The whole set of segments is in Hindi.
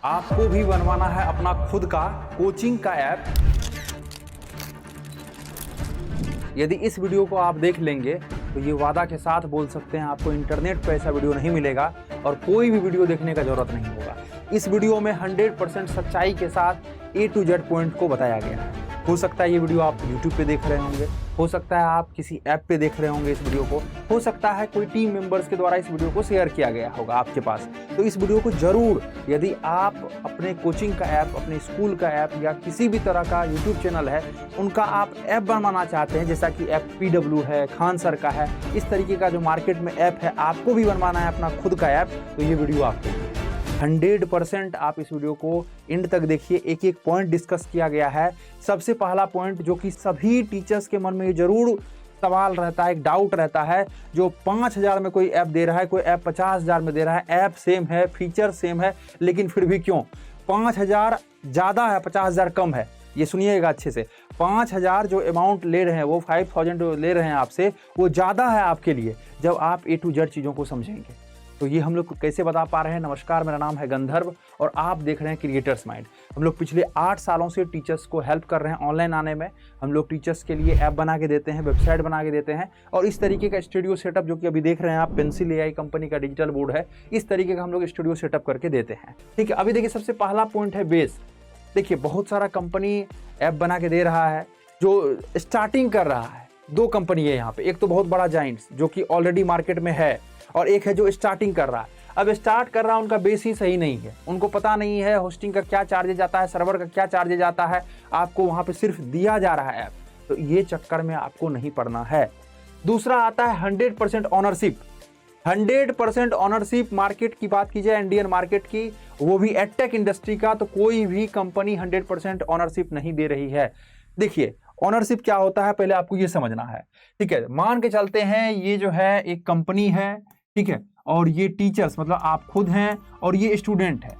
आपको भी बनवाना है अपना खुद का कोचिंग का ऐप। यदि इस वीडियो को आप देख लेंगे तो ये वादा के साथ बोल सकते हैं आपको इंटरनेट पर ऐसा वीडियो नहीं मिलेगा और कोई भी वीडियो देखने का जरूरत नहीं होगा। इस वीडियो में 100% सच्चाई के साथ A to Z पॉइंट को बताया गया है। हो सकता है ये वीडियो आप YouTube पे देख रहे होंगे, हो सकता है आप किसी ऐप पे देख रहे होंगे इस वीडियो को, हो सकता है कोई टीम मेंबर्स के द्वारा इस वीडियो को शेयर किया गया होगा आपके पास। तो इस वीडियो को जरूर, यदि आप अपने कोचिंग का ऐप, अपने स्कूल का ऐप या किसी भी तरह का YouTube चैनल है उनका आप ऐप बनवाना चाहते हैं, जैसा कि ऐप PW है, खान सर का है, इस तरीके का जो मार्केट में ऐप है, आपको भी बनवाना है अपना खुद का ऐप, तो ये वीडियो आपके लिए 100% आप इस वीडियो को एंड तक देखिए। एक एक पॉइंट डिस्कस किया गया है। सबसे पहला पॉइंट जो कि सभी टीचर्स के मन में ये जरूर सवाल रहता है, एक डाउट रहता है, जो 5000 में कोई ऐप दे रहा है, कोई ऐप 50,000 में दे रहा है, ऐप सेम है, फीचर सेम है, लेकिन फिर भी क्यों 5000 ज़्यादा है 50,000 कम है? ये सुनिएगा अच्छे से। 5000 जो अमाउंट ले रहे हैं, वो 5000 ले रहे हैं आपसे, वो ज़्यादा है आपके लिए जब आप A to Z चीज़ों को समझेंगे। तो ये हम लोग कैसे बता पा रहे हैं? नमस्कार, मेरा नाम है गंधर्व और आप देख रहे हैं क्रिएटर्स माइंड। हम लोग पिछले 8 सालों से टीचर्स को हेल्प कर रहे हैं ऑनलाइन आने में। हम लोग टीचर्स के लिए ऐप बना के देते हैं, वेबसाइट बना के देते हैं, और इस तरीके का स्टूडियो सेटअप जो कि अभी देख रहे हैं आप, पेंसिल AI कंपनी का डिजिटल बोर्ड है, इस तरीके का हम लोग स्टूडियो सेटअप करके देते हैं। ठीक है, अभी देखिए सबसे पहला पॉइंट है बेस। देखिए बहुत सारा कंपनी ऐप बना के दे रहा है, जो स्टार्टिंग कर रहा है। 2 कंपनी है यहाँ पे, एक तो बहुत बड़ा जाइंट्स जो कि ऑलरेडी मार्केट में है, और एक है जो स्टार्टिंग कर रहा है। अब स्टार्ट कर रहा है, उनका बेस ही सही नहीं है, उनको पता नहीं है होस्टिंग का क्या चार्जेज आता है, सर्वर का क्या चार्जेज आता है, आपको वहाँ पे सिर्फ दिया जा रहा है ऐप। तो ये चक्कर में आपको नहीं पड़ना है। दूसरा आता है 100% ऑनरशिप। 100% ऑनरशिप मार्केट की बात की जाए, इंडियन मार्केट की, वो भी एडटेक इंडस्ट्री का, तो कोई भी कंपनी 100% ऑनरशिप नहीं दे रही है। देखिए ऑनरशिप क्या होता है पहले आपको ये समझना है। ठीक है, मान के चलते हैं ये जो है एक कंपनी है, ठीक है, और ये टीचर्स मतलब आप खुद हैं और ये स्टूडेंट है।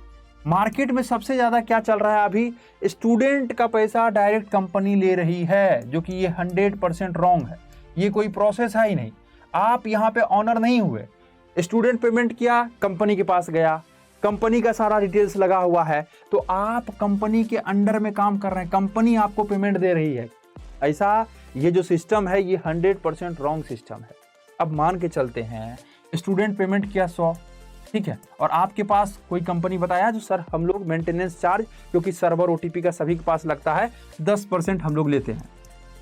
मार्केट में सबसे ज्यादा क्या चल रहा है अभी? स्टूडेंट का पैसा डायरेक्ट कंपनी ले रही है, जो कि ये 100% रॉन्ग है। ये कोई प्रोसेस है ही नहीं। आप यहाँ पे ऑनर नहीं हुए, स्टूडेंट पेमेंट किया, कंपनी के पास गया, कंपनी का सारा डिटेल्स लगा हुआ है, तो आप कंपनी के अंडर में काम कर रहे हैं, कंपनी आपको पेमेंट दे रही है। ऐसा ये जो सिस्टम है ये 100% रॉन्ग सिस्टम है। अब मान के चलते हैं स्टूडेंट पेमेंट किया 100, ठीक है, और आपके पास कोई कंपनी बताया जो सर हम लोग मेंटेनेंस चार्ज, क्योंकि सर्वर OTP का सभी के पास लगता है, 10% हम लोग लेते हैं,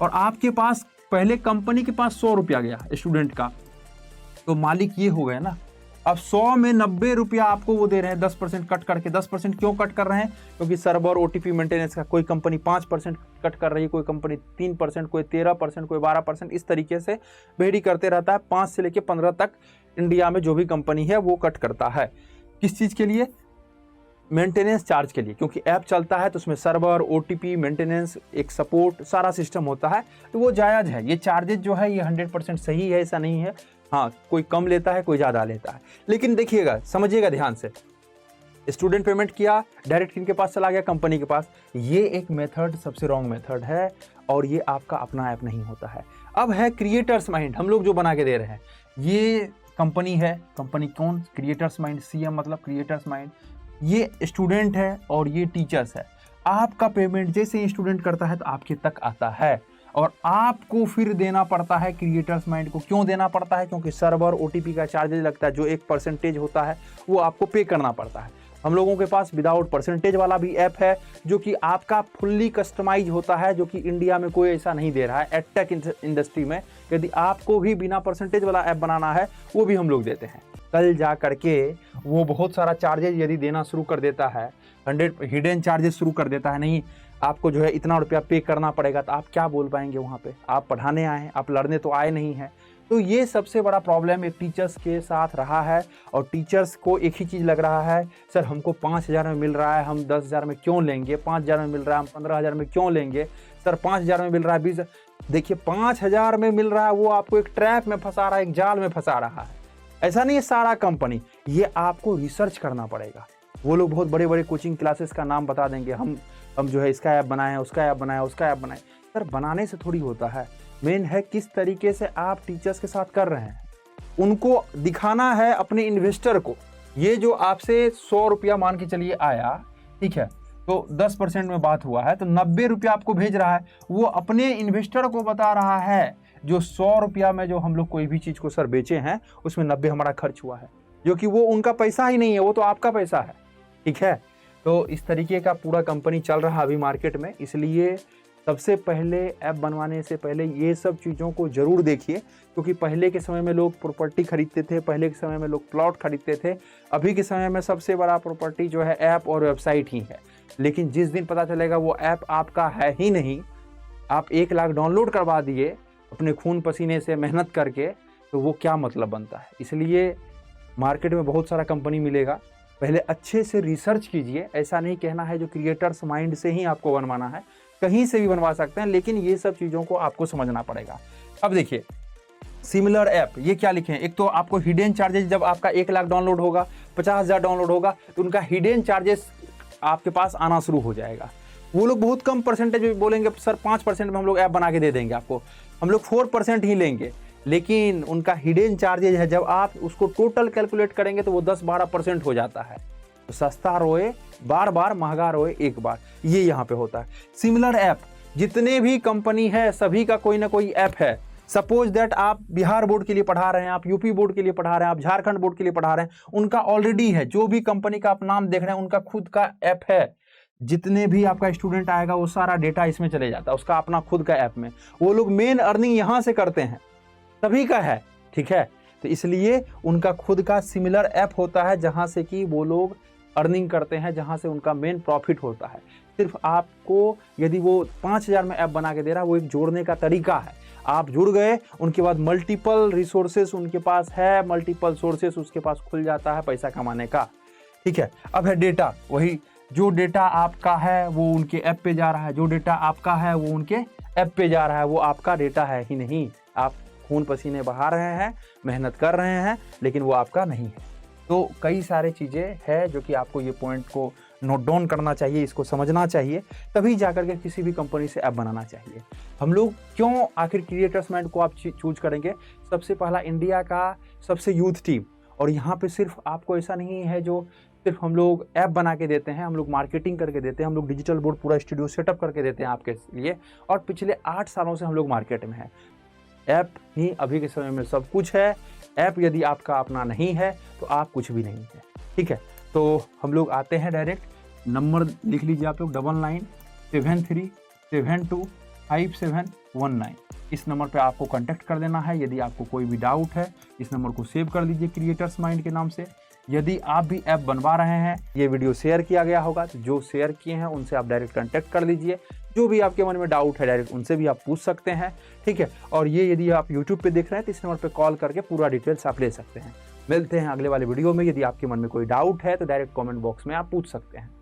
और आपके पास पहले कंपनी के पास 100 रुपया गया स्टूडेंट का, तो मालिक ये हो गया ना। अब 100 में 90 रुपया आपको वो दे रहे हैं 10% कट करके। 10% क्यों कट कर रहे हैं? क्योंकि सर्वर OTP मेंटेनेंस का कोई कंपनी 5% कट कर रही है, कोई कंपनी 3%, कोई 13%, कोई 12%, इस तरीके से वेरी करते रहता है। 5 से लेकर 15 तक इंडिया में जो भी कंपनी है वो कट करता है। किस चीज़ के लिए? मेंटेनेंस चार्ज के लिए, क्योंकि ऐप चलता है तो उसमें सर्वर OTP मेंटेनेंस, एक सपोर्ट, सारा सिस्टम होता है, तो वो जायज़ है। ये चार्जेज जो है ये 100% सही है, ऐसा नहीं है। हाँ, कोई कम लेता है, कोई ज़्यादा लेता है, लेकिन देखिएगा, समझिएगा ध्यान से। स्टूडेंट पेमेंट किया, डायरेक्ट किनके पास चला गया? कंपनी के पास। ये एक मेथड सबसे रॉन्ग मेथड है, और ये आपका अपना ऐप नहीं होता है। अब है क्रिएटर्स माइंड, हम लोग जो बना के दे रहे हैं, ये कंपनी है। कंपनी कौन? क्रिएटर्स माइंड, CM मतलब क्रिएटर्स माइंड। ये स्टूडेंट है और ये टीचर्स है। आपका पेमेंट जैसे ही स्टूडेंट करता है तो आपके तक आता है, और आपको फिर देना पड़ता है क्रिएटर्स माइंड को। क्यों देना पड़ता है? क्योंकि सर्वर OTP का चार्जेज लगता है, जो एक परसेंटेज होता है वो आपको पे करना पड़ता है। हम लोगों के पास विदाउट परसेंटेज वाला भी ऐप है, जो कि आपका फुल्ली कस्टमाइज होता है, जो कि इंडिया में कोई ऐसा नहीं दे रहा है एडटेक इंडस्ट्री में। यदि आपको भी बिना परसेंटेज वाला ऐप बनाना है, वो भी हम लोग देते हैं। कल जा करके वो बहुत सारा चार्जेज यदि देना शुरू कर देता है, 100 हिडन चार्जेस शुरू कर देता है, नहीं आपको जो है इतना रुपया पे करना पड़ेगा, तो आप क्या बोल पाएंगे वहाँ पे? आप पढ़ाने आए हैं, आप लड़ने तो आए नहीं हैं। तो ये सबसे बड़ा प्रॉब्लम एक टीचर्स के साथ रहा है, और टीचर्स को एक ही चीज़ लग रहा है, सर हमको 5000 में मिल रहा है, हम 10,000 में क्यों लेंगे? 5000 में मिल रहा है, हम 15,000 में क्यों लेंगे? सर 5000 में मिल रहा है, 20। देखिए 5000 में मिल रहा है, वो आपको एक ट्रैप में फंसा रहा है, एक जाल में फंसा रहा है। ऐसा नहीं है सारा कंपनी, ये आपको रिसर्च करना पड़ेगा। वो लोग बहुत बड़े बड़े कोचिंग क्लासेस का नाम बता देंगे, हम जो है इसका ऐप बनाए, उसका ऐप बनाए, उसका ऐप बनाए। सर बनाने से थोड़ी होता है, मेन है किस तरीके से आप टीचर्स के साथ कर रहे हैं। उनको दिखाना है अपने इन्वेस्टर को ये जो आपसे 100 रुपया मान के चलिए आया, ठीक है, तो 10% में बात हुआ है, तो 90 रुपया आपको भेज रहा है, वो अपने इन्वेस्टर को बता रहा है जो 100 रुपया में जो हम लोग कोई भी चीज़ को सर बेचे हैं उसमें 90 हमारा खर्च हुआ है, जो कि वो उनका पैसा ही नहीं है, वो तो आपका पैसा है, ठीक है। तो इस तरीके का पूरा कंपनी चल रहा है अभी मार्केट में। इसलिए सबसे पहले ऐप बनवाने से पहले ये सब चीज़ों को ज़रूर देखिए, क्योंकि पहले के समय में लोग प्रॉपर्टी खरीदते थे, पहले के समय में लोग प्लॉट खरीदते थे। अभी के समय में सबसे बड़ा प्रॉपर्टी जो है ऐप और वेबसाइट ही है। लेकिन जिस दिन पता चलेगा वो ऐप आपका है ही नहीं, आप 1 लाख डाउनलोड करवा दिए अपने खून पसीने से मेहनत करके, तो वो क्या मतलब बनता है। इसलिए मार्केट में बहुत सारा कंपनी मिलेगा, पहले अच्छे से रिसर्च कीजिए। ऐसा नहीं कहना है जो क्रिएटर्स माइंड से ही आपको बनवाना है, कहीं से भी बनवा सकते हैं, लेकिन ये सब चीज़ों को आपको समझना पड़ेगा। अब देखिए सिमिलर ऐप, ये क्या लिखे हैं, एक तो आपको हिडन चार्जेस, जब आपका 1 लाख डाउनलोड होगा, 50,000 डाउनलोड होगा, तो उनका हिडन चार्जेस आपके पास आना शुरू हो जाएगा। वो लोग बहुत कम परसेंटेज बोलेंगे, सर 5% में हम लोग ऐप बना के दे देंगे आपको, हम लोग 4% ही लेंगे, लेकिन उनका हिडन चार्जेज है, जब आप उसको टोटल कैलकुलेट करेंगे तो वो 10-12% हो जाता है। तो सस्ता रोए बार बार, महंगा रोए एक बार, ये यहाँ पे होता है। सिमिलर ऐप, जितने भी कंपनी है सभी का कोई ना कोई ऐप है। सपोज दैट आप बिहार बोर्ड के लिए पढ़ा रहे हैं, आप यूपी बोर्ड के लिए पढ़ा रहे हैं, आप झारखंड बोर्ड के लिए पढ़ा रहे हैं, उनका ऑलरेडी है। जो भी कंपनी का आप नाम देख रहे हैं उनका खुद का ऐप है। जितने भी आपका स्टूडेंट आएगा वो सारा डेटा इसमें चले जाता है, उसका अपना खुद का ऐप में। वो लोग मेन अर्निंग यहाँ से करते हैं, सभी का है, ठीक है। तो इसलिए उनका खुद का सिमिलर ऐप होता है, जहाँ से कि वो लोग अर्निंग करते हैं, जहाँ से उनका मेन प्रॉफिट होता है। सिर्फ आपको यदि वो 5,000 में ऐप बना के दे रहा है, वो एक जोड़ने का तरीका है। आप जुड़ गए, उनके बाद मल्टीपल रिसोर्सेस उनके पास है, मल्टीपल सोर्सेस उसके पास खुल जाता है पैसा कमाने का, ठीक है। अब है डेटा, वही जो डेटा आपका है वो उनके ऐप पे जा रहा है, जो डेटा आपका है वो उनके ऐप पे जा रहा है, वो आपका डेटा है ही नहीं। आप खून पसीने बहा रहे हैं, मेहनत कर रहे हैं, लेकिन वो आपका नहीं है। तो कई सारे चीज़ें हैं जो कि आपको ये पॉइंट को नोट डाउन करना चाहिए, इसको समझना चाहिए, तभी जाकर के किसी भी कंपनी से ऐप बनाना चाहिए। हम लोग क्यों आखिर क्रिएटर्स माइंड को आप चूज करेंगे? सबसे पहला इंडिया का सबसे यूथ टीम, और यहाँ पे सिर्फ आपको ऐसा नहीं है जो सिर्फ हम लोग ऐप बना के देते हैं, हम लोग मार्केटिंग करके देते हैं, हम लोग डिजिटल बोर्ड पूरा स्टूडियो सेटअप करके देते हैं आपके लिए, और पिछले 8 सालों से हम लोग मार्केट में हैं। ऐप ही अभी के समय में सब कुछ है। ऐप यदि आपका अपना नहीं है तो आप कुछ भी नहीं है, ठीक है। तो हम लोग आते हैं डायरेक्ट, नंबर लिख लीजिए आप लोग 9973725719। इस नंबर पे आपको कांटेक्ट कर देना है यदि आपको कोई भी डाउट है। इस नंबर को सेव कर लीजिए क्रिएटर्स माइंड के नाम से। यदि आप भी ऐप बनवा रहे हैं, ये वीडियो शेयर किया गया होगा, तो जो शेयर किए हैं उनसे आप डायरेक्ट कांटेक्ट कर लीजिए। जो भी आपके मन में डाउट है डायरेक्ट उनसे भी आप पूछ सकते हैं, ठीक है। और ये यदि आप यूट्यूब पे देख रहे हैं तो इस नंबर पे कॉल करके पूरा डिटेल्स आप ले सकते हैं। मिलते हैं अगले वाले वीडियो में। यदि आपके मन में कोई डाउट है तो डायरेक्ट कमेंट बॉक्स में आप पूछ सकते हैं।